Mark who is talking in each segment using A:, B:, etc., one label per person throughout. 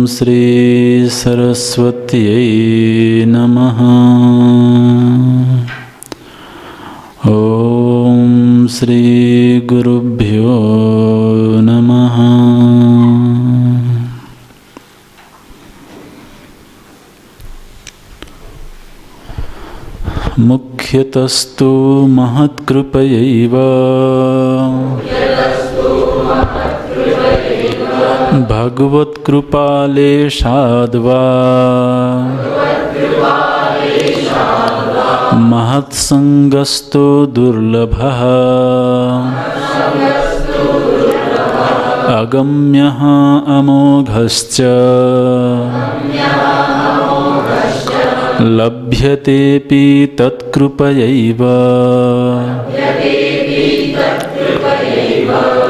A: श्री सरस्वत्यै नमः। ॐ श्री गुरुभ्यो नमः। मुख्यतस्तु महत्कृपयैव भगवत्कृपालेशाद्वा महत्संगस्तु दुर्लभः अगम्यः अमोघश्च लभ्यतेऽपि तत्कृपयैव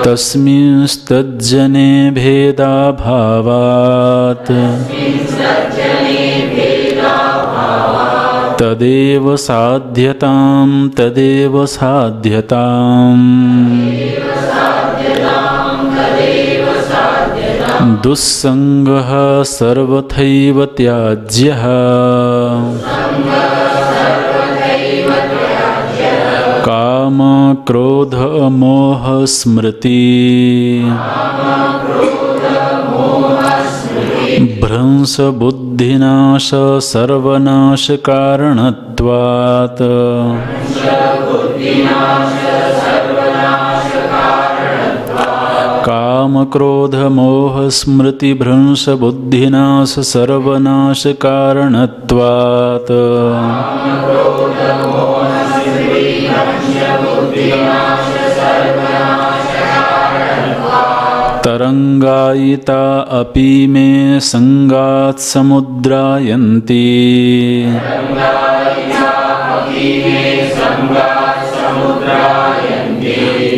A: तस्मिंस्तज्जने भेदाभावात् तदेव साध्यताम् दुस्संगः सर्वथैव त्याज्यः काम क्रोध मोह स्मृति भ्रंश बुद्धिनाश सर्वनाश कारणत्वात् काम क्रोध मोह स्मृति भ्रंश बुद्धिनाश सर्वनाश कारणत्वात् तरंगायिता अपि मे संगात् समुद्रायन्ति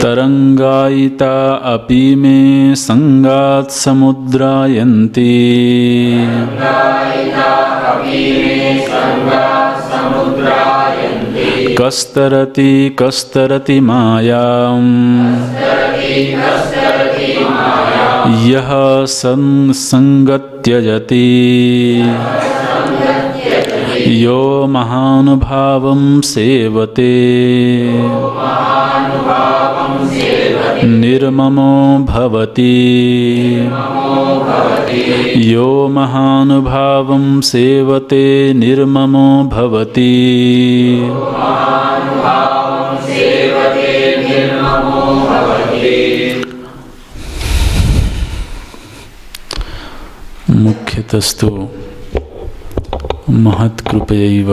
A: तरंगायिता अपि मे संगात् समुद्रायन्ति कस्तरति मायाम् यः संगत्यजति यो महानुभावं सेवते निर्ममो भवति यो महानुभावं सेवते निर्ममो भवति मुख्यतस्तु महत्कृपयैव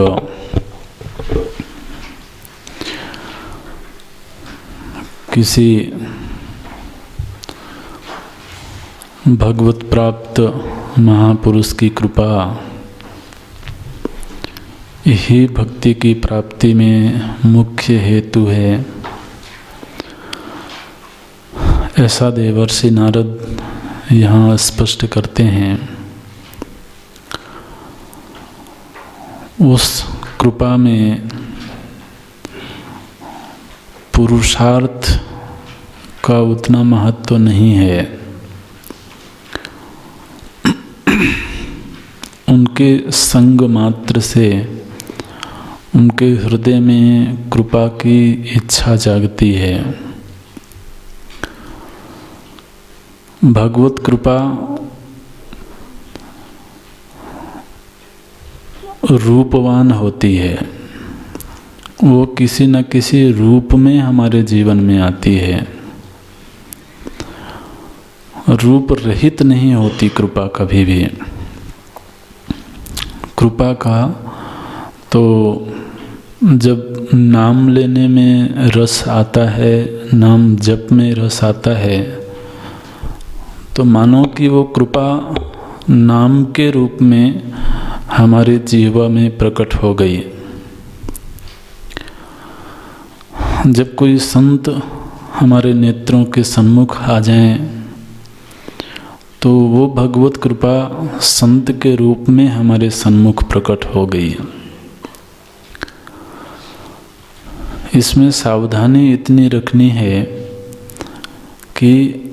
A: किसी भगवत प्राप्त महापुरुष की कृपा ही भक्ति की प्राप्ति में मुख्य हेतु है, ऐसा देवर्षि नारद यहाँ स्पष्ट करते हैं। उस कृपा में पुरुषार्थ का उतना महत्व नहीं है, उनके संग मात्र से उनके हृदय में कृपा की इच्छा जागती है। भगवत कृपा रूपवान होती है, वो किसी न किसी रूप में हमारे जीवन में आती है, रूप रहित नहीं होती कृपा कभी भी। कृपा का तो जब नाम लेने में रस आता है, नाम जप में रस आता है, तो मानो कि वो कृपा नाम के रूप में हमारे जीवा में प्रकट हो गई। जब कोई संत हमारे नेत्रों के सम्मुख आ जाएं, तो वो भगवत कृपा संत के रूप में हमारे सम्मुख प्रकट हो गई। इसमें सावधानी इतनी रखनी है कि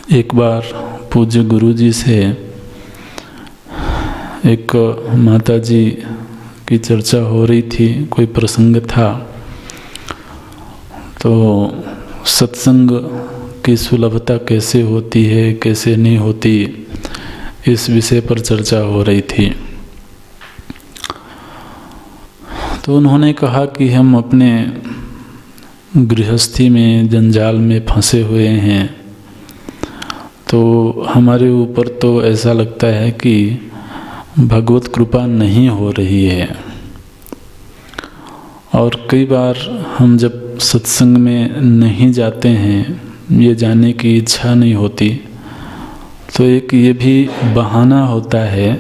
A: एक बार पूज्य गुरु जी से एक माता जी की चर्चा हो रही थी, कोई प्रसंग था, तो सत्संग की सुलभता कैसे होती है, कैसे नहीं होती, इस विषय पर चर्चा हो रही थी। तो उन्होंने कहा कि हम अपने गृहस्थी में, जंजाल में फंसे हुए हैं, तो हमारे ऊपर तो ऐसा लगता है कि भगवत कृपा नहीं हो रही है। और कई बार हम जब सत्संग में नहीं जाते हैं, ये जाने की इच्छा नहीं होती, तो एक ये भी बहाना होता है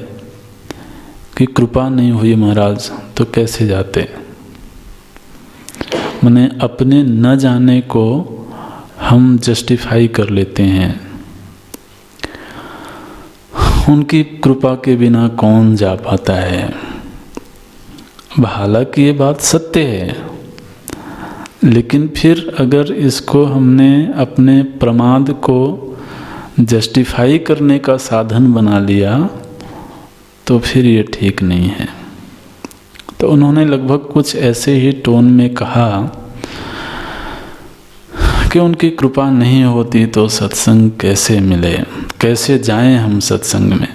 A: कि कृपा नहीं हुई महाराज, तो कैसे जाते। माने अपने न जाने को हम जस्टिफाई कर लेते हैं। उनकी कृपा के बिना कौन जा पाता है। हालांकि ये बात सत्य है, लेकिन फिर अगर इसको हमने अपने प्रमाद को जस्टिफाई करने का साधन बना लिया तो फिर ये ठीक नहीं है। तो उन्होंने लगभग कुछ ऐसे ही टोन में कहा कि उनकी कृपा नहीं होती तो सत्संग कैसे मिले, कैसे जाएं हम सत्संग में।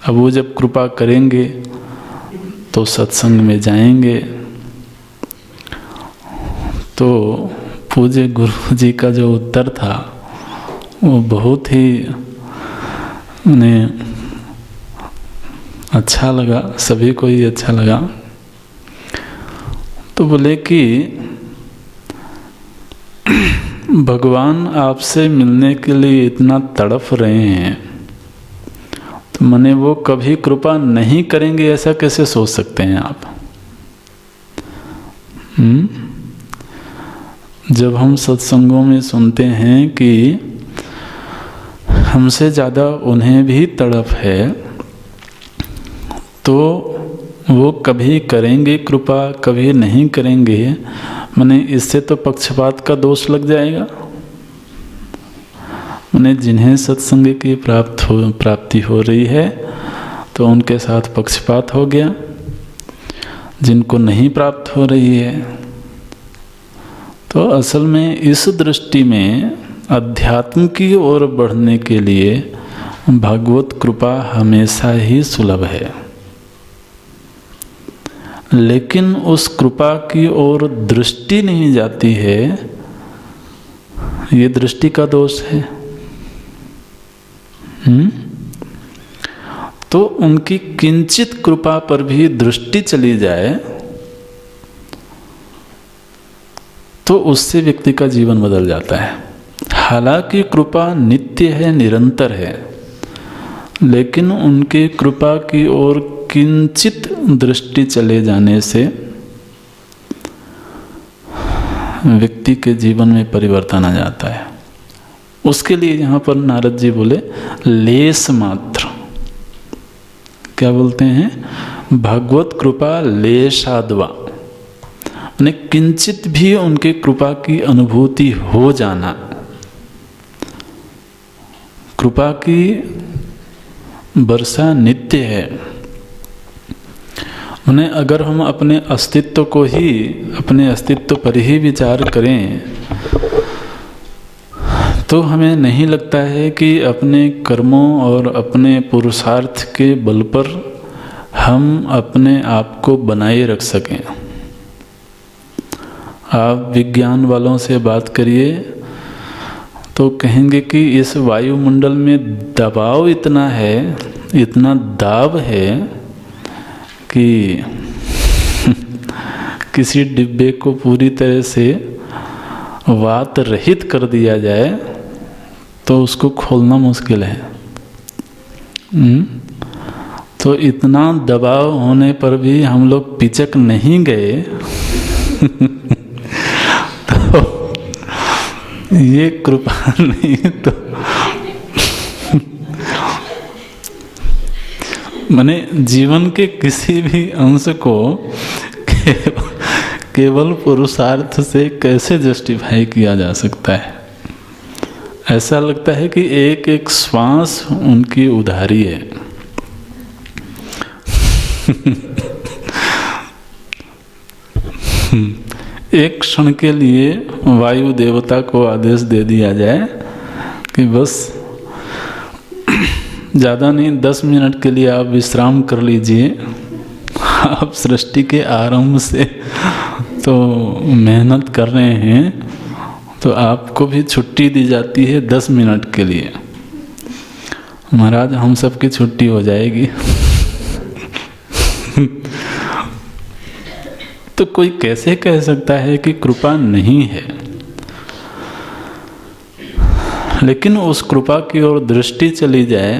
A: अब वो जब कृपा करेंगे तो सत्संग में जाएंगे। तो पूज्य गुरु जी का जो उत्तर था वो बहुत ही उन्हें अच्छा लगा, सभी को ही अच्छा लगा। तो बोले कि भगवान आपसे मिलने के लिए इतना तड़फ रहे हैं, तो माने वो कभी कृपा नहीं करेंगे ऐसा कैसे सोच सकते हैं आप। जब हम सत्संगों में सुनते हैं कि हमसे ज़्यादा उन्हें भी तड़फ है, तो वो कभी करेंगे कृपा, कभी नहीं करेंगे, माने इससे तो पक्षपात का दोष लग जाएगा। माने जिन्हें सत्संग की प्राप्ति हो रही है तो उनके साथ पक्षपात हो गया, जिनको नहीं प्राप्त हो रही है। तो असल में इस दृष्टि में अध्यात्म की ओर बढ़ने के लिए भगवत कृपा हमेशा ही सुलभ है, लेकिन उस कृपा की ओर दृष्टि नहीं जाती है, ये दृष्टि का दोष है। तो उनकी किंचित कृपा पर भी दृष्टि चली जाए तो उससे व्यक्ति का जीवन बदल जाता है। हालांकि कृपा नित्य है, निरंतर है, लेकिन उनके कृपा की ओर किंचित दृष्टि चले जाने से व्यक्ति के जीवन में परिवर्तन आ जाता है। उसके लिए यहाँ पर नारद जी बोले लेस मात्र, क्या बोलते हैं, भगवत कृपा लेशाद्वा, माने किंचित भी उनके कृपा की अनुभूति हो जाना। कृपा की वर्षा नित्य है। माने अगर हम अपने अस्तित्व को ही, अपने अस्तित्व पर ही विचार करें तो हमें नहीं लगता है कि अपने कर्मों और अपने पुरुषार्थ के बल पर हम अपने आप को बनाए रख सकें। आप विज्ञान वालों से बात करिए तो कहेंगे कि इस वायुमंडल में दबाव इतना है, इतना दाब है कि किसी डिब्बे को पूरी तरह से वात रहित कर दिया जाए तो उसको खोलना मुश्किल है। तो इतना दबाव होने पर भी हम लोग पिचक नहीं गए तो ये कृपा नहीं तो माने जीवन के किसी भी अंश को केवल पुरुषार्थ से कैसे जस्टिफाई किया जा सकता है। ऐसा लगता है कि एक एक श्वास उनकी उधारी है। एक क्षण के लिए वायु देवता को आदेश दे दिया जाए कि बस ज़्यादा नहीं, 10 मिनट के लिए आप विश्राम कर लीजिए। आप सृष्टि के आरंभ से तो मेहनत कर रहे हैं, तो आपको भी छुट्टी दी जाती है 10 मिनट के लिए। महाराज हम सबकी छुट्टी हो जाएगी। तो कोई कैसे कह सकता है कि कृपा नहीं है? लेकिन उस कृपा की ओर दृष्टि चली जाए,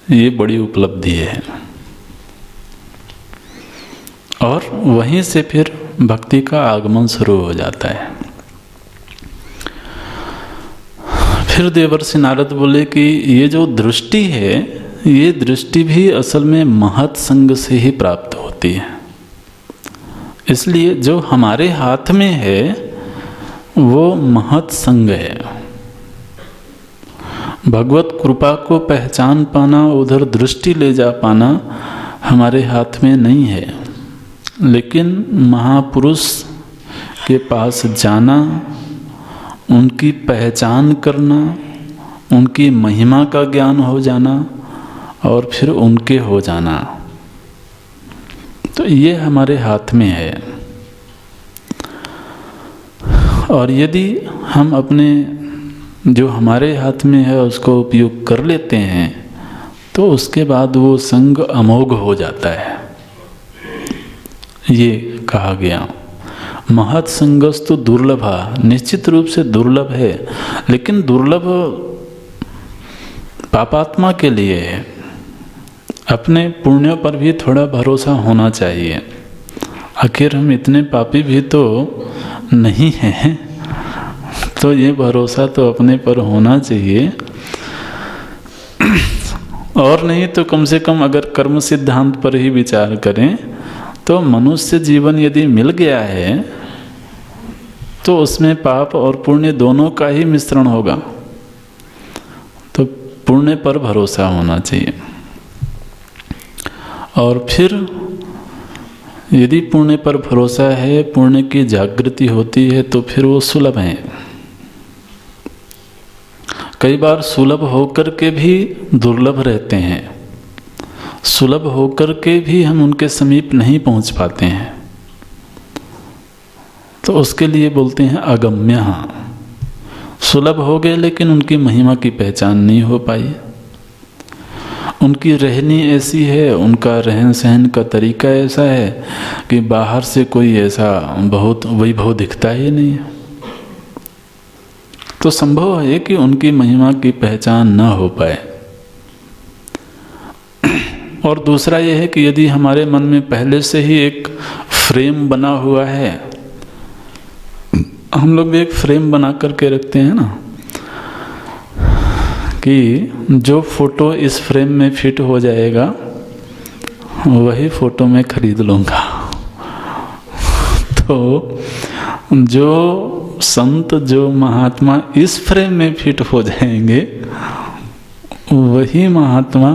A: ये बड़ी उपलब्धि है। और वहीं से फिर भक्ति का आगमन शुरू हो जाता है। फिर देवर्षि नारद बोले कि ये जो दृष्टि है, ये दृष्टि भी असल में महत संग से ही प्राप्त होती है। इसलिए जो हमारे हाथ में है वो महत संग है। भगवत कृपा को पहचान पाना, उधर दृष्टि ले जा पाना हमारे हाथ में नहीं है। लेकिन महापुरुष के पास जाना, उनकी पहचान करना, उनकी महिमा का ज्ञान हो जाना और फिर उनके हो जाना, तो ये हमारे हाथ में है। और यदि हम अपने जो हमारे हाथ में है उसको उपयोग कर लेते हैं, तो उसके बाद वो संग अमोघ हो जाता है। ये कहा गया महत संगस्तु दुर्लभा, निश्चित रूप से दुर्लभ है, लेकिन दुर्लभ पापात्मा के लिए है। अपने पुण्यों पर भी थोड़ा भरोसा होना चाहिए। आखिर हम इतने पापी भी तो नहीं हैं, तो ये भरोसा तो अपने पर होना चाहिए। और नहीं तो कम से कम अगर कर्म सिद्धांत पर ही विचार करें, तो मनुष्य जीवन यदि मिल गया है तो उसमें पाप और पुण्य दोनों का ही मिश्रण होगा। तो पुण्य पर भरोसा होना चाहिए। और फिर यदि पुण्य पर भरोसा है, पुण्य की जागृति होती है, तो फिर वो सुलभ है। कई बार सुलभ होकर के भी दुर्लभ रहते हैं। सुलभ होकर के भी हम उनके समीप नहीं पहुंच पाते हैं, तो उसके लिए बोलते हैं अगम्य। सुलभ हो गए लेकिन उनकी महिमा की पहचान नहीं हो पाई। उनकी रहनी ऐसी है, उनका रहन सहन का तरीका ऐसा है कि बाहर से कोई ऐसा बहुत वैभव दिखता ही नहीं। तो संभव है कि उनकी महिमा की पहचान न हो पाए। और दूसरा यह है कि यदि हमारे मन में पहले से ही एक फ्रेम बना हुआ है, हम लोग भी एक फ्रेम बना करके रखते हैं ना, कि जो फोटो इस फ्रेम में फिट हो जाएगा वही फोटो मैं खरीद लूँगा। तो जो संत, जो महात्मा इस फ्रेम में फिट हो जाएंगे, वही महात्मा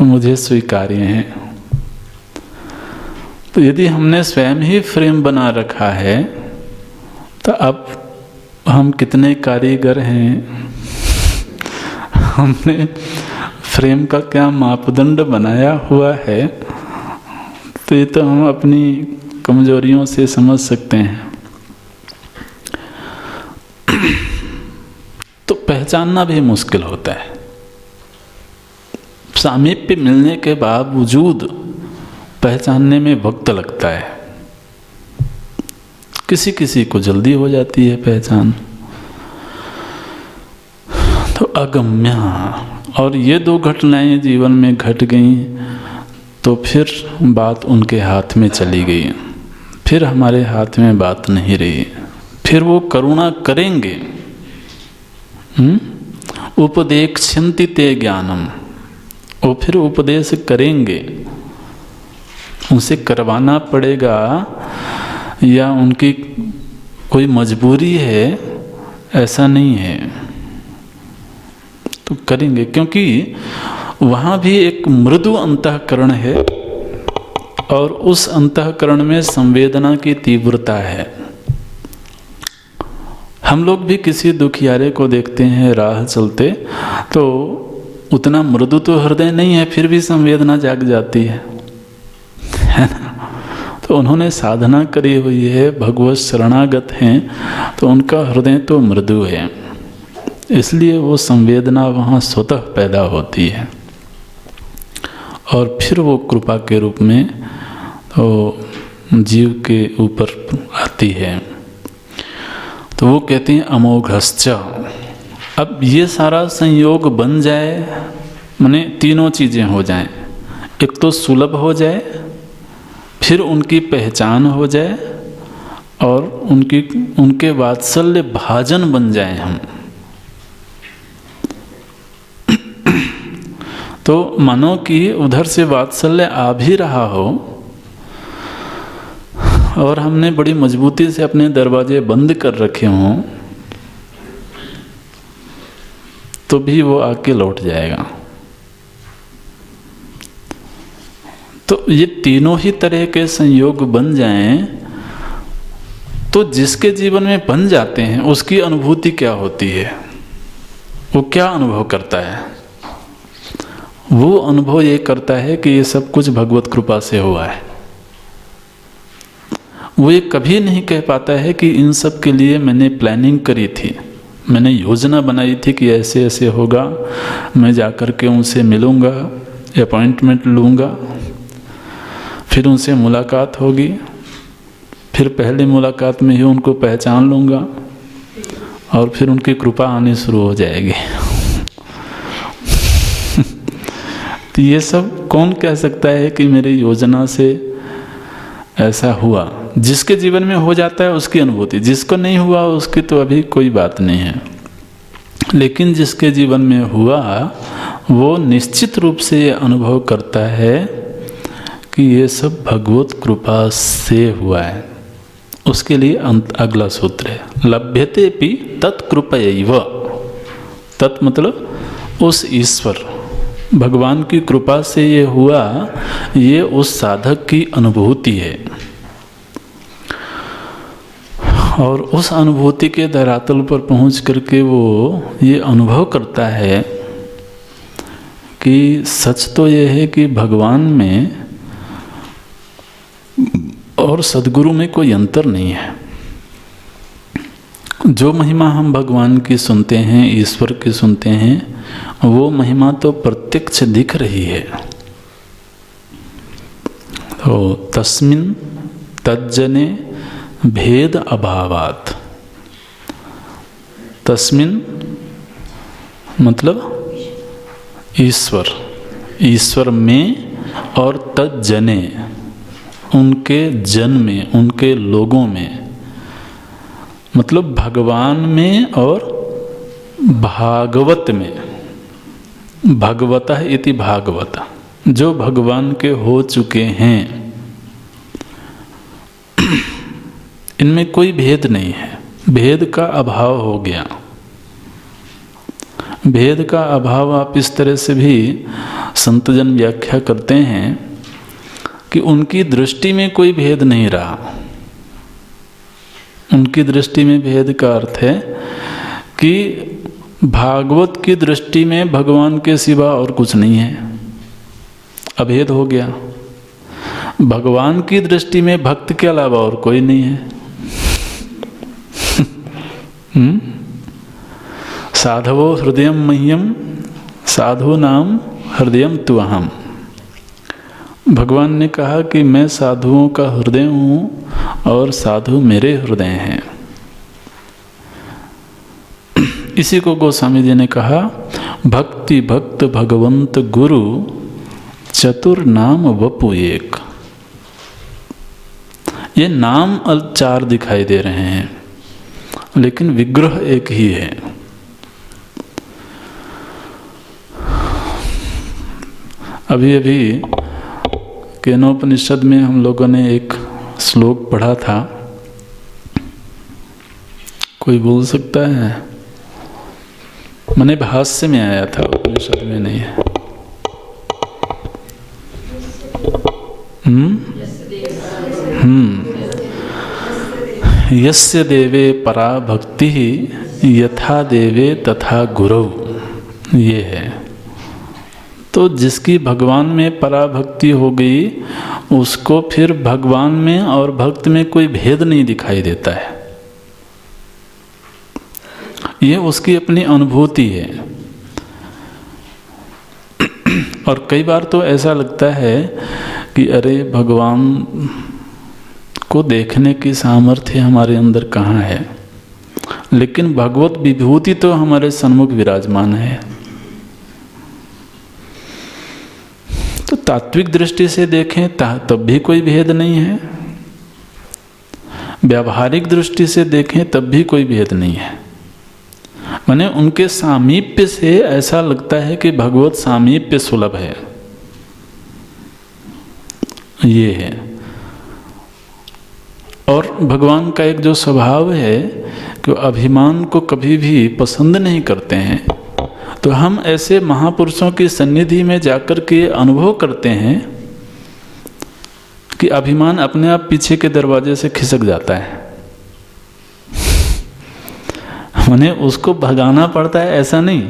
A: मुझे स्वीकार्य हैं। तो यदि हमने स्वयं ही फ्रेम बना रखा है, तो अब हम कितने कारीगर हैं, हमने फ्रेम का क्या मापदंड बनाया हुआ है, तो ये तो हम अपनी कमजोरियों से समझ सकते हैं। तो पहचानना भी मुश्किल होता है। सामीप्य मिलने के बावजूद पहचानने में वक्त लगता है। किसी किसी को जल्दी हो जाती है पहचान। तो अगम्य, और ये दो घटनाएं जीवन में घट गई तो फिर बात उनके हाथ में चली गई, फिर हमारे हाथ में बात नहीं रही। फिर वो करुणा करेंगे। उपदेक्षन्ति ते ज्ञानम, वो फिर उपदेश करेंगे। उनसे करवाना पड़ेगा या उनकी कोई मजबूरी है, ऐसा नहीं है। तो करेंगे, क्योंकि वहाँ भी एक मृदु अंतःकरण है और उस अंतःकरण में संवेदना की तीव्रता है। हम लोग भी किसी दुखियारे को देखते हैं राह चलते, तो उतना मृदु तो हृदय नहीं है, फिर भी संवेदना जाग जाती है ना। तो उन्होंने साधना करी हुई है, भगवत शरणागत हैं, तो उनका हृदय तो मृदु है, इसलिए वो संवेदना वहाँ स्वतः पैदा होती है और फिर वो कृपा के रूप में तो जीव के ऊपर आती है। तो वो कहते हैं अमोघश्च। अब ये सारा संयोग बन जाए, माने तीनों चीज़ें हो जाएं, एक तो सुलभ हो जाए, फिर उनकी पहचान हो जाए और उनके वात्सल्य भाजन बन जाए हम। तो मानो कि उधर से वात्सल्य आ भी रहा हो और हमने बड़ी मजबूती से अपने दरवाजे बंद कर रखे हों, तो भी वो आके लौट जाएगा। तो ये तीनों ही तरह के संयोग बन जाएं, तो जिसके जीवन में बन जाते हैं उसकी अनुभूति क्या होती है, वो क्या अनुभव करता है? वो अनुभव ये करता है कि ये सब कुछ भगवत कृपा से हुआ है। वो ये कभी नहीं कह पाता है कि इन सब के लिए मैंने प्लानिंग करी थी, मैंने योजना बनाई थी कि ऐसे ऐसे होगा, मैं जाकर के उनसे मिलूँगा, अपॉइंटमेंट लूँगा, फिर उनसे मुलाकात होगी, फिर पहली मुलाकात में ही उनको पहचान लूँगा और फिर उनकी कृपा आनी शुरू हो जाएगी। तो ये सब कौन कह सकता है कि मेरी योजना से ऐसा हुआ? जिसके जीवन में हो जाता है उसकी अनुभूति, जिसको नहीं हुआ उसकी तो अभी कोई बात नहीं है। लेकिन जिसके जीवन में हुआ वो निश्चित रूप से ये अनुभव करता है कि ये सब भगवत कृपा से हुआ है। उसके लिए अगला सूत्र है, लभ्यते पि तत्कृपयैव। तत् मतलब उस ईश्वर भगवान की कृपा से ये हुआ, ये उस साधक की अनुभूति है। और उस अनुभूति के धरातल पर पहुंच करके वो ये अनुभव करता है कि सच तो ये है कि भगवान में और सद्गुरु में कोई अंतर नहीं है। जो महिमा हम भगवान की सुनते हैं, ईश्वर की सुनते हैं, वो महिमा तो प्रत्यक्ष दिख रही है। तो तस्मिन् तज्जने भेद अभावात्। तस्मिन् मतलब ईश्वर, ईश्वर में, और तज्जने उनके जन में, उनके लोगों में, मतलब भगवान में और भागवत में। भगवतः इति भागवत, जो भगवान के हो चुके हैं, इनमें कोई भेद नहीं है। भेद का अभाव हो गया। भेद का अभाव आप इस तरह से भी संतजन व्याख्या करते हैं कि उनकी दृष्टि में कोई भेद नहीं रहा। उनकी दृष्टि में भेद का अर्थ है कि भागवत की दृष्टि में भगवान के सिवा और कुछ नहीं है, अभेद हो गया। भगवान की दृष्टि में भक्त के अलावा और कोई नहीं है। साधवो हृदयम मह्यम साधु नाम हृदयम तु अहम। भगवान ने कहा कि मैं साधुओं का हृदय हूँ और साधु मेरे हृदय हैं। इसी को गोस्वामी जी ने कहा, भक्ति भक्त भगवंत गुरु चतुर नाम वपु एक। ये नाम 4 दिखाई दे रहे हैं, लेकिन विग्रह एक ही है। अभी अभी केनोपनिषद में हम लोगों ने एक श्लोक पढ़ा था, कोई बोल सकता है? मैंने भाष्य में आया था, उपनिषद में नहीं है। यस्य देवे परा भक्ति यथा देवे तथा गुरु, ये है। तो जिसकी भगवान में पराभक्ति हो गई, उसको फिर भगवान में और भक्त में कोई भेद नहीं दिखाई देता है। ये उसकी अपनी अनुभूति है। और कई बार तो ऐसा लगता है कि अरे भगवान को देखने की सामर्थ्य हमारे अंदर कहाँ है, लेकिन भगवत विभूति तो हमारे सन्मुख विराजमान है। तो तात्विक दृष्टि से देखें तब भी कोई भेद नहीं है, व्यावहारिक दृष्टि से देखें तब भी कोई भेद नहीं है। माने उनके सामीप्य से ऐसा लगता है कि भगवत सामीप्य सुलभ है, ये है। और भगवान का एक जो स्वभाव है कि अभिमान को कभी भी पसंद नहीं करते हैं। तो हम ऐसे महापुरुषों की सन्निधि में जाकर के अनुभव करते हैं कि अभिमान अपने आप पीछे के दरवाजे से खिसक जाता है। माने उसको भगाना पड़ता है ऐसा नहीं,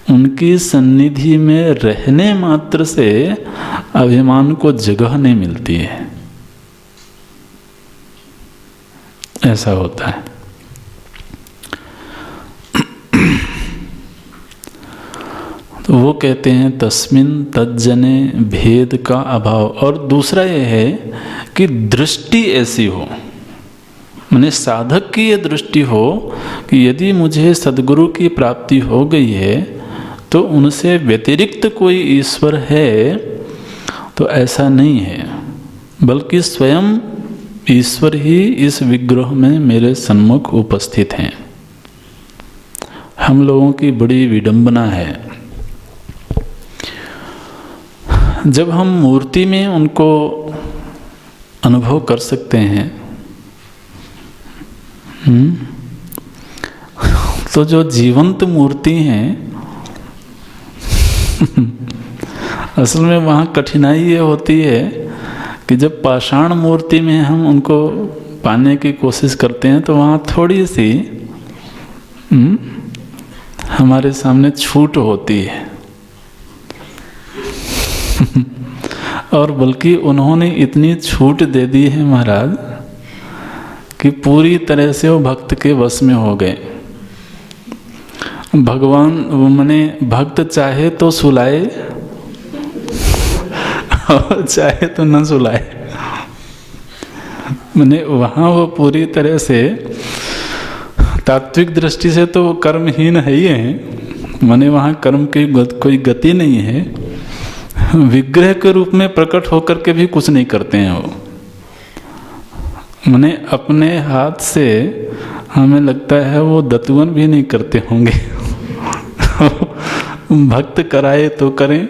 A: उनकी सन्निधि में रहने मात्र से अभिमान को जगह नहीं मिलती है, ऐसा होता है। तो वो कहते हैं तस्मिन तज्जने भेद का अभाव। और दूसरा ये है कि दृष्टि ऐसी हो, माने साधक की ये दृष्टि हो कि यदि मुझे सद्गुरु की प्राप्ति हो गई है तो उनसे व्यतिरिक्त कोई ईश्वर है, तो ऐसा नहीं है, बल्कि स्वयं ईश्वर ही इस विग्रह में मेरे सन्मुख उपस्थित हैं। हम लोगों की बड़ी विडंबना है, जब हम मूर्ति में उनको अनुभव कर सकते हैं, तो जो जीवंत मूर्ति हैं असल में वहाँ कठिनाई ये होती है कि जब पाषाण मूर्ति में हम उनको पाने की कोशिश करते हैं तो वहाँ थोड़ी सी हमारे सामने छूट होती है। और बल्कि उन्होंने इतनी छूट दे दी है महाराज कि पूरी तरह से वो भक्त के वश में हो गए। भगवान माने भक्त चाहे तो सुलाए और चाहे तो न सुलाए, माने वहाँ वो पूरी तरह से तात्विक दृष्टि से तो कर्महीन है ही है, माने वहाँ कर्म की कोई गति नहीं है। विग्रह के रूप में प्रकट होकर के भी कुछ नहीं करते हैं वो, माने अपने हाथ से हमें लगता है वो दतवन भी नहीं करते होंगे। भक्त कराए तो करें,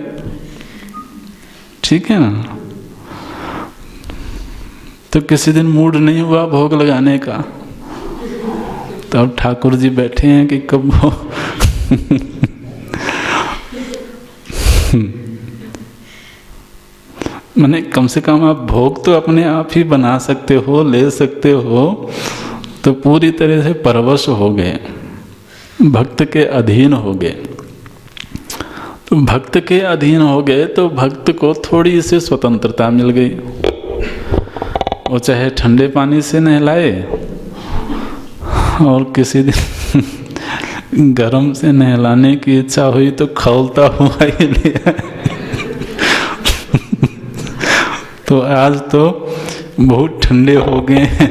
A: ठीक है ना। तो किसी दिन मूड नहीं हुआ भोग लगाने का, तो अब ठाकुर जी बैठे हैं कि कब वो माने कम से कम आप भोग तो अपने आप ही बना सकते हो, ले सकते हो। तो पूरी तरह से परवश हो गए, भक्त के अधीन हो गए। तो भक्त के अधीन हो गए तो भक्त को थोड़ी सी स्वतंत्रता मिल गई। वो चाहे ठंडे पानी से नहलाए और किसी दिन गर्म से नहलाने की इच्छा हुई तो खौलता हुआ ही लिया। तो आज तो बहुत ठंडे हो गए हैं,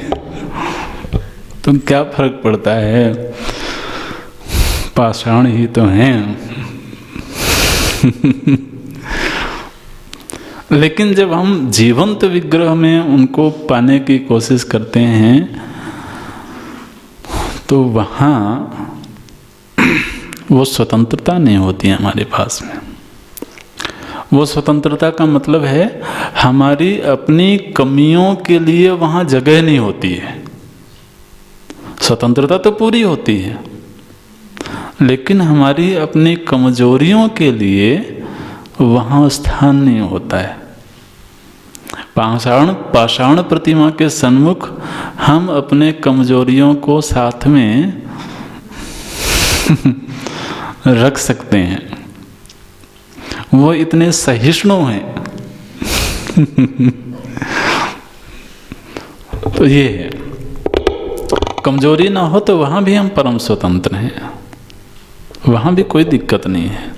A: तो क्या फर्क पड़ता है, पाषाण ही तो हैं। लेकिन जब हम जीवंत विग्रह में उनको पाने की कोशिश करते हैं तो वहाँ वो स्वतंत्रता नहीं होती है हमारे पास में। वो स्वतंत्रता का मतलब है हमारी अपनी कमियों के लिए वहाँ जगह नहीं होती है। स्वतंत्रता तो पूरी होती है, लेकिन हमारी अपनी कमजोरियों के लिए वहाँ स्थान नहीं होता है। पाषाण प्रतिमा के सन्मुख हम अपने कमजोरियों को साथ में रख सकते हैं, वो इतने सहिष्णु हैं। तो ये है, कमजोरी ना हो तो वहाँ भी हम परम स्वतंत्र हैं, वहाँ भी कोई दिक्कत नहीं है,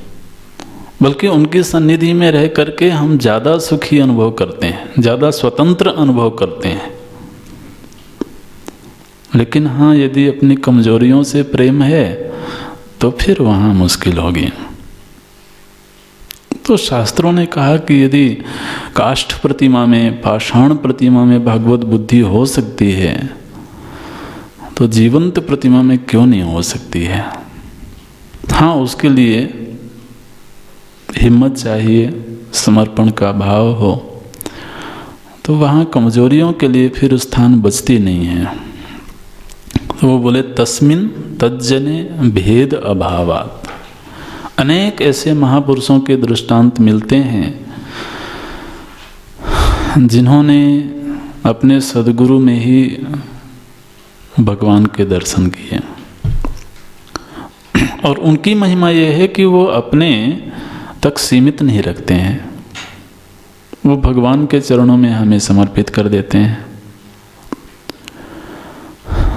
A: बल्कि उनकी सन्निधि में रह करके हम ज़्यादा सुखी अनुभव करते हैं, ज़्यादा स्वतंत्र अनुभव करते हैं। लेकिन हाँ, यदि अपनी कमजोरियों से प्रेम है तो फिर वहाँ मुश्किल होगी। तो शास्त्रों ने कहा कि यदि काष्ठ प्रतिमा में, पाषाण प्रतिमा में भगवत बुद्धि हो सकती है तो जीवंत प्रतिमा में क्यों नहीं हो सकती है। हाँ, उसके लिए हिम्मत चाहिए, समर्पण का भाव हो, तो वहाँ कमजोरियों के लिए फिर स्थान बचती नहीं है। तो वो बोले तस्मिन तज्जने भेद अभावात्। अनेक ऐसे महापुरुषों के दृष्टांत मिलते हैं जिन्होंने अपने सद्गुरु में ही भगवान के दर्शन किए, और उनकी महिमा यह है कि वो अपने तक सीमित नहीं रखते हैं, वो भगवान के चरणों में हमें समर्पित कर देते हैं।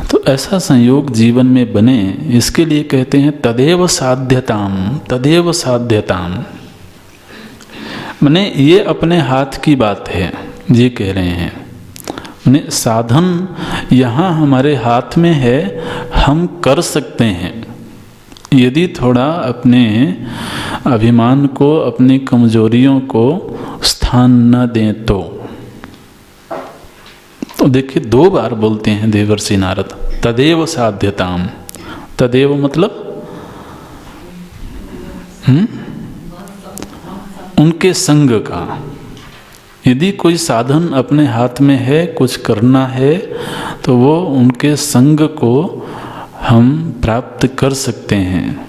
A: तो ऐसा संयोग जीवन में बने, इसके लिए कहते हैं तदेव साध्यताम, तदेव साध्यताम। माने ये अपने हाथ की बात है, ये कह रहे हैं। माने साधन यहाँ हमारे हाथ में है, हम कर सकते हैं, यदि थोड़ा अपने अभिमान को, अपनी कमजोरियों को स्थान न दें तो देखिए 2 बार बोलते हैं देवर्षि नारद, तदेव साध्यताम। तदेव मतलब उनके संग का। यदि कोई साधन अपने हाथ में है, कुछ करना है, तो वो उनके संग को हम प्राप्त कर सकते हैं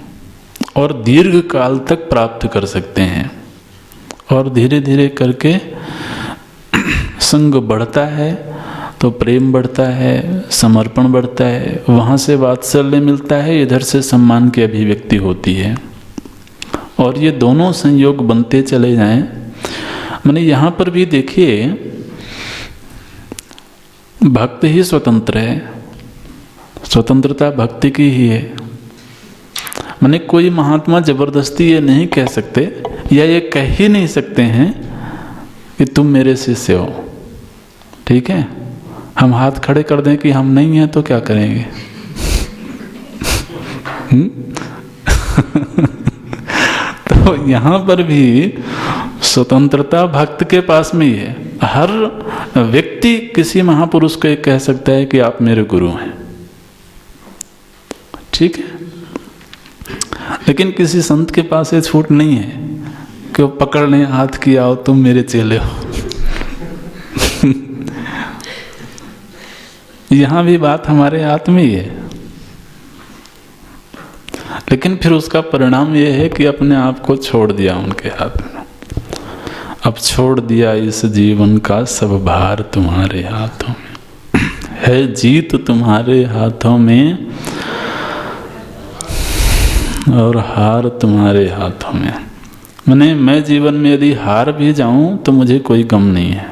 A: और दीर्घ काल तक प्राप्त कर सकते हैं। और धीरे धीरे करके संग बढ़ता है तो प्रेम बढ़ता है, समर्पण बढ़ता है, वहाँ से वात्सल्य मिलता है, इधर से सम्मान की अभिव्यक्ति होती है, और ये दोनों संयोग बनते चले जाएं। माने यहाँ पर भी देखिए, भक्त ही स्वतंत्र है, स्वतंत्रता भक्ति की ही है। माने कोई महात्मा जबरदस्ती ये नहीं कह सकते, या ये कह ही नहीं सकते हैं कि तुम मेरे शिष्य हो। ठीक है, हम हाथ खड़े कर दें कि हम नहीं हैं तो क्या करेंगे? तो यहाँ पर भी स्वतंत्रता भक्त के पास में ही है। हर व्यक्ति किसी महापुरुष को कह सकता है कि आप मेरे गुरु हैं, ठीक है, लेकिन किसी संत के पास ये छूट नहीं है कि वो पकड़ लें हाथ की, आओ तुम मेरे चेले हो। यहाँ भी बात हमारे हाथ में ही है, लेकिन फिर उसका परिणाम यह है कि अपने आप को छोड़ दिया उनके हाथ में। अब छोड़ दिया इस जीवन का सब भार तुम्हारे हाथों में है, जीत तुम्हारे हाथों में और हार तुम्हारे हाथों में। माने मैं जीवन में यदि हार भी जाऊं तो मुझे कोई गम नहीं है,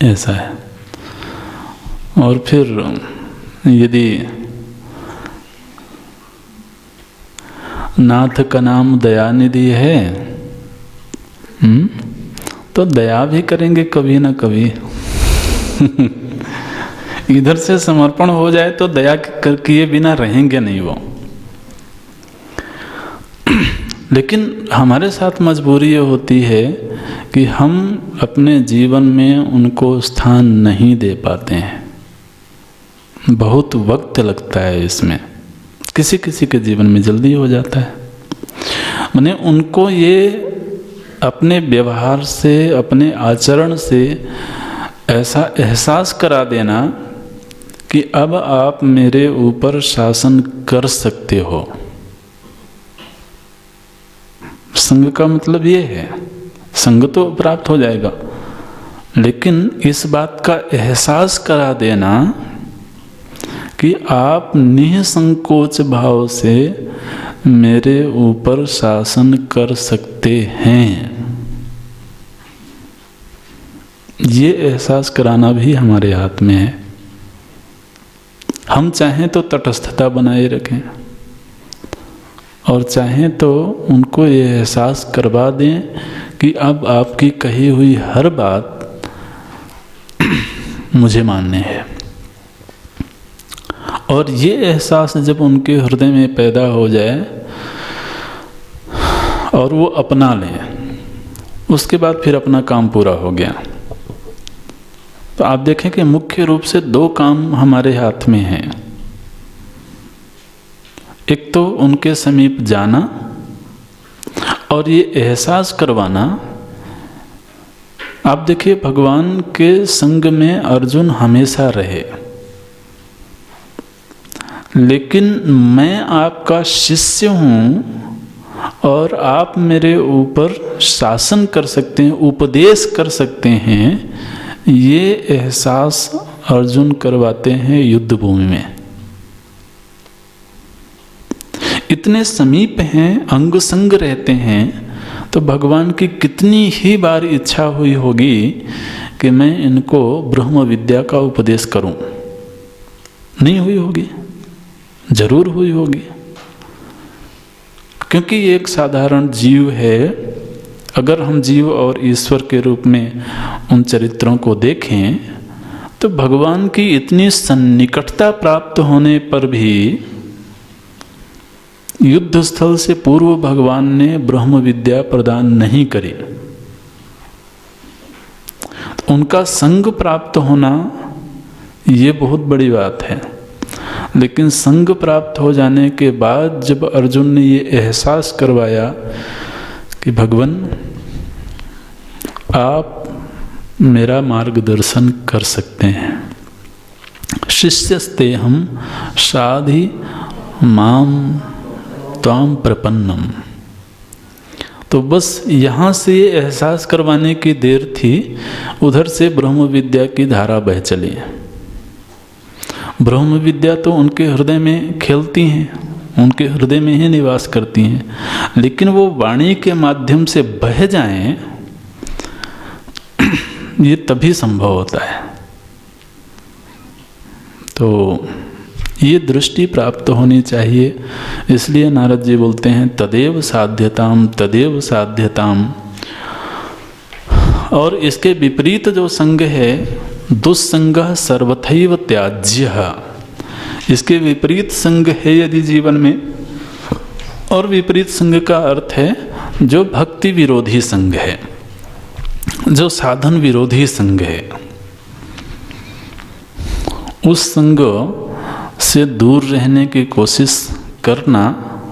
A: ऐसा है। और फिर यदि नाथ का नाम दयानिधि है, तो दया भी करेंगे कभी ना कभी। इधर से समर्पण हो जाए तो दया किए बिना रहेंगे नहीं वो। लेकिन हमारे साथ मजबूरी ये होती है कि हम अपने जीवन में उनको स्थान नहीं दे पाते हैं, बहुत वक्त लगता है इसमें। किसी किसी के जीवन में जल्दी हो जाता है। माने उनको ये अपने व्यवहार से, अपने आचरण से ऐसा एहसास करा देना कि अब आप मेरे ऊपर शासन कर सकते हो। संग का मतलब ये है, संग तो प्राप्त हो जाएगा, लेकिन इस बात का एहसास करा देना कि आप निसंकोच भाव से मेरे ऊपर शासन कर सकते हैं, ये एहसास कराना भी हमारे हाथ में है। हम चाहें तो तटस्थता बनाए रखें और चाहें तो उनको ये एहसास करवा दें कि अब आपकी कही हुई हर बात मुझे मानने है। और ये एहसास जब उनके हृदय में पैदा हो जाए और वो अपना लें, उसके बाद फिर अपना काम पूरा हो गया। तो आप देखें कि मुख्य रूप से दो काम हमारे हाथ में हैं। एक तो उनके समीप जाना और ये एहसास करवाना। आप देखिए, भगवान के संग में अर्जुन हमेशा रहे, लेकिन मैं आपका शिष्य हूं और आप मेरे ऊपर शासन कर सकते हैं, उपदेश कर सकते हैं, ये एहसास अर्जुन करवाते हैं युद्ध भूमि में। इतने समीप हैं, अंग संग रहते हैं, तो भगवान की कितनी ही बार इच्छा हुई होगी कि मैं इनको ब्रह्म विद्या का उपदेश करूं। नहीं हुई होगी? जरूर हुई होगी, क्योंकि ये एक साधारण जीव है। अगर हम जीव और ईश्वर के रूप में उन चरित्रों को देखें तो भगवान की इतनी सन्निकटता प्राप्त होने पर भी युद्ध स्थल से पूर्व भगवान ने ब्रह्म विद्या प्रदान नहीं करी। उनका संग प्राप्त होना ये बहुत बड़ी बात है, लेकिन संग प्राप्त हो जाने के बाद जब अर्जुन ने ये एहसास करवाया कि भगवान आप मेरा मार्गदर्शन कर सकते हैं, शिष्यस्ते हम साधि माम त्वाम प्रपन्नम, तो बस यहाँ से ये एहसास करवाने की देर थी, उधर से ब्रह्म विद्या की धारा बह चली। ब्रह्म विद्या तो उनके हृदय में खेलती हैं, उनके हृदय में ही निवास करती हैं, लेकिन वो वाणी के माध्यम से बह जाएं, ये तभी संभव होता है। तो ये दृष्टि प्राप्त होनी चाहिए। इसलिए नारद जी बोलते हैं तदेव साध्यताम तदेव साध्यताम। और इसके विपरीत जो संग है, दुस्संगः सर्वथैव त्याज्यः, इसके विपरीत संग है यदि जीवन में, और विपरीत संग का अर्थ है जो भक्ति विरोधी संग है, जो साधन विरोधी संग है, उस संग से दूर रहने की कोशिश करना।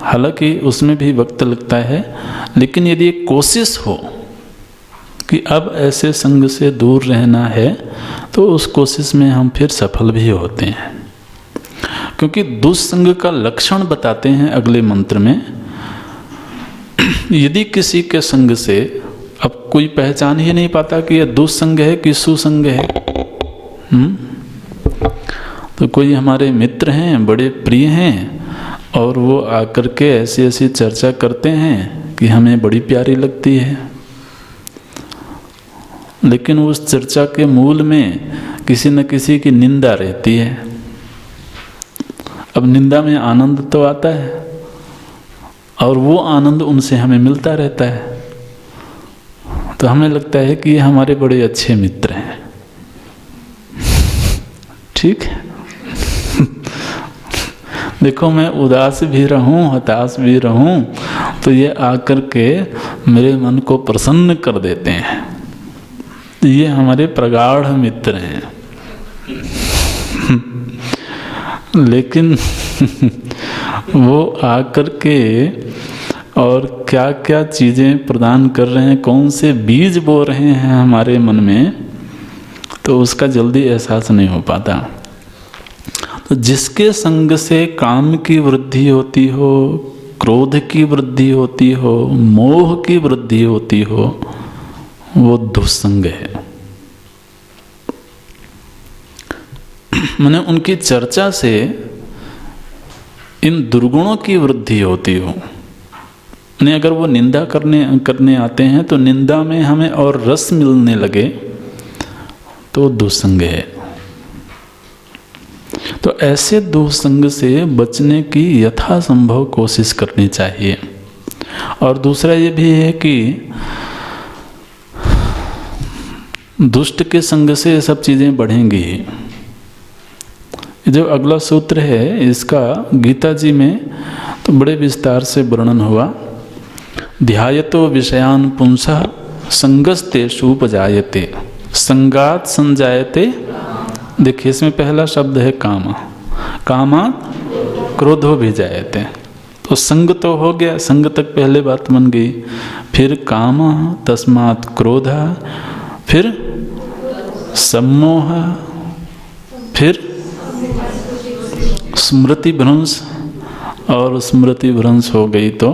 A: हालांकि उसमें भी वक्त लगता है, लेकिन यदि एक कोशिश हो कि अब ऐसे संग से दूर रहना है, तो उस कोशिश में हम फिर सफल भी होते हैं। क्योंकि दुस्संग का लक्षण बताते हैं अगले मंत्र में। यदि किसी के संग से अब कोई पहचान ही नहीं पाता कि यह दुस्संग है कि सुसंग है, तो कोई हमारे मित्र हैं, बड़े प्रिय हैं, और वो आकर के ऐसी ऐसी चर्चा करते हैं कि हमें बड़ी प्यारी लगती है, लेकिन उस चर्चा के मूल में किसी न किसी की निंदा रहती है। अब निंदा में आनंद तो आता है, और वो आनंद उनसे हमें मिलता रहता है, तो हमें लगता है कि ये हमारे बड़े अच्छे मित्र हैं। ठीक है। देखो, मैं उदास भी रहूं, हताश भी रहूं, तो ये आकर के मेरे मन को प्रसन्न कर देते हैं। ये हमारे प्रगाढ़ मित्र हैं। लेकिन वो आकर के और क्या क्या चीज़ें प्रदान कर रहे हैं, कौन से बीज बो रहे हैं हमारे मन में, तो उसका जल्दी एहसास नहीं हो पाता। तो जिसके संग से काम की वृद्धि होती हो, क्रोध की वृद्धि होती हो, मोह की वृद्धि होती हो, वो दुस्संग है। माने उनकी चर्चा से इन दुर्गुणों की वृद्धि होती हो। नहीं, अगर वो निंदा करने आते हैं तो निंदा में हमें और रस मिलने लगे तो दुस्संग है। तो ऐसे दुस्संग से बचने की यथासंभव कोशिश करनी चाहिए। और दूसरा ये भी है कि दुष्ट के संग से ये सब चीज़ें बढ़ेंगी। जो अगला सूत्र है इसका गीता जी में तो बड़े विस्तार से वर्णन हुआ। ध्यायतो विषयान पुंसः संगस्तेषु उपजायते संगात संजायते। देखिए इसमें पहला शब्द है काम, कामात् क्रोधो भी जायते। तो संग तो हो गया, संग तक पहले बात बन गई। फिर काम तस्मात् क्रोध, फिर सम्मोह, फिर स्मृति भ्रंश, और स्मृति भ्रंश हो गई तो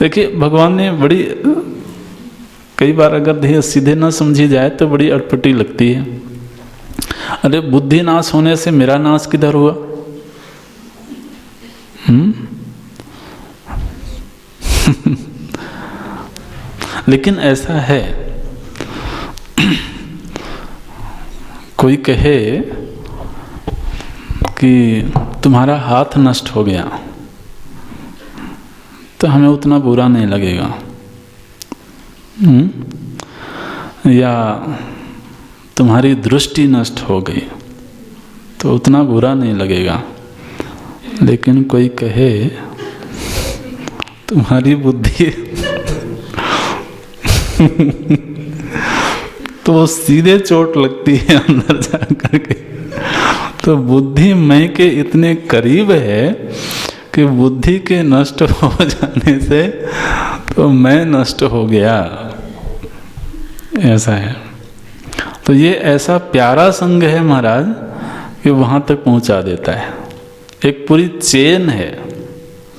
A: देखिए भगवान ने बड़ी, कई बार अगर सीधे ना समझी जाए तो बड़ी अटपटी लगती है। अरे बुद्धि नाश होने से मेरा नाश किधर हुआ? लेकिन ऐसा है, कोई कहे कि तुम्हारा हाथ नष्ट हो गया तो हमें उतना बुरा नहीं लगेगा, या तुम्हारी दृष्टि नष्ट हो गई तो उतना बुरा नहीं लगेगा। लेकिन कोई कहे तुम्हारी बुद्धि तो सीधे चोट लगती है अंदर जा करके। तो बुद्धि मैं के इतने करीब है कि बुद्धि के नष्ट हो जाने से तो मैं नष्ट हो गया, ऐसा है। तो ये ऐसा प्यारा संग है महाराज कि वहाँ तक पहुँचा देता है। एक पूरी चेन है,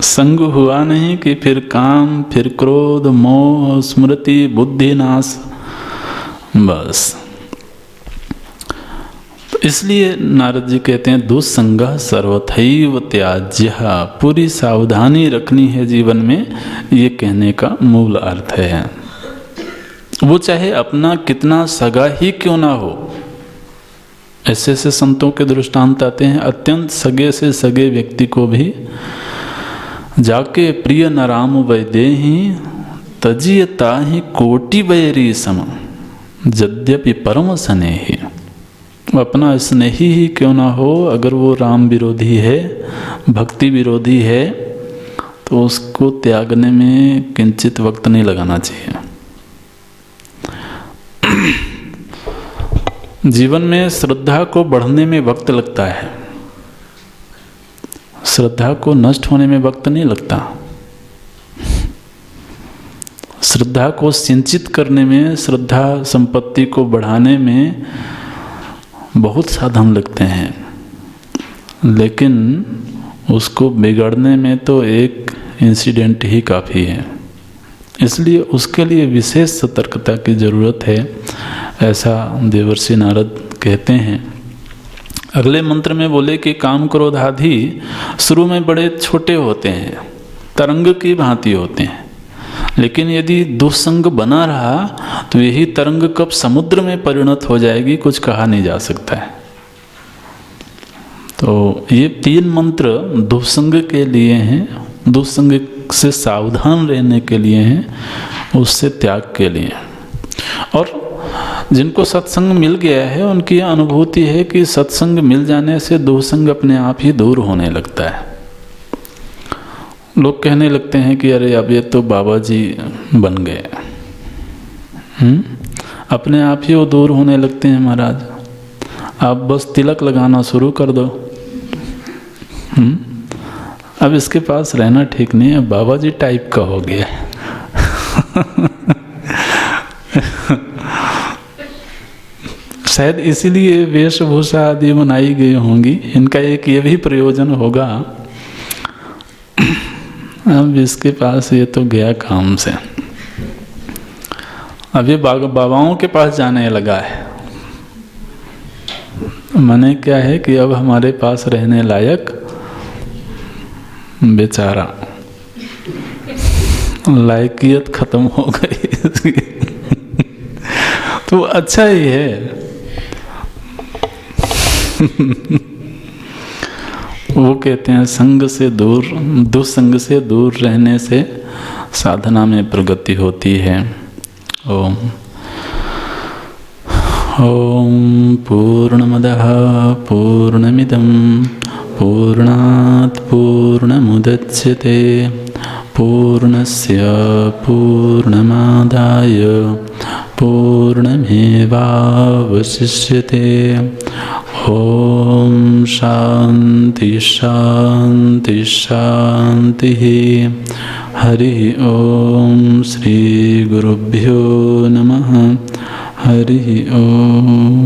A: संग हुआ नहीं कि फिर काम, फिर क्रोध, मोह, स्मृति, बुद्धि नाश, बस। तो इसलिए नारद जी कहते हैं दुस्संगः सर्वथैव त्याज्यः, पूरी सावधानी रखनी है जीवन में, ये कहने का मूल अर्थ है। वो चाहे अपना कितना सगा ही क्यों ना हो। ऐसे ऐसे संतों के दृष्टांत आते हैं, अत्यंत सगे से सगे व्यक्ति को भी जाके प्रिय नराम वैदेही तजियता ही कोटि बैरी सम यद्यपि परम स्नेही। अपना स्नेही ही क्यों ना हो, अगर वो राम विरोधी है, भक्ति विरोधी है, तो उसको त्यागने में किंचित वक्त नहीं लगाना चाहिए। जीवन में श्रद्धा को बढ़ने में वक्त लगता है, श्रद्धा को नष्ट होने में वक्त नहीं लगता। श्रद्धा को सिंचित करने में, श्रद्धा संपत्ति को बढ़ाने में बहुत साधन लगते हैं, लेकिन उसको बिगड़ने में तो एक इंसिडेंट ही काफ़ी है। इसलिए उसके लिए विशेष सतर्कता की ज़रूरत है, ऐसा देवर्षि नारद कहते हैं। अगले मंत्र में बोले कि काम क्रोध आदि शुरू में बड़े छोटे होते हैं, तरंग की भांति होते हैं, लेकिन यदि दुस्संग बना रहा तो यही तरंग कब समुद्र में परिणत हो जाएगी कुछ कहा नहीं जा सकता है। तो ये 3 मंत्र दुस्संग के लिए हैं, दुस्संग से सावधान रहने के लिए हैं, उससे त्याग के लिए। और जिनको सत्संग मिल गया है उनकी अनुभूति है कि सत्संग मिल जाने से दुस्संग अपने आप ही दूर होने लगता है। लोग कहने लगते हैं कि अरे अब ये तो बाबा जी बन गए, अपने आप ही वो दूर होने लगते हैं महाराज। आप बस तिलक लगाना शुरू कर दो, अब इसके पास रहना ठीक नहीं है, बाबा जी टाइप का हो गया है। शायद इसीलिए वेशभूषा आदि बनाई गई होंगी। इनका एक ये भी प्रयोजन होगा, अब इसके पास ये तो गया काम से, अब ये बाबाओं के पास जाने लगा है। माने क्या है कि अब हमारे पास रहने लायक बेचारा, लायकियत खत्म हो गई तो अच्छा ही है। वो कहते हैं संग से दूर, दुसंग से दूर रहने से साधना में प्रगति होती है। ओम ओम पूर्णमदः पूर्णमिदं पूर्णात् पूर्णमुदच्यते पूर्णस्य पूर्णमादाय पूर्णमेवावशिष्यते। ओम शांति शांति शांति। हरि ओम। श्री गुरुभ्यो नमः। हरि ओम।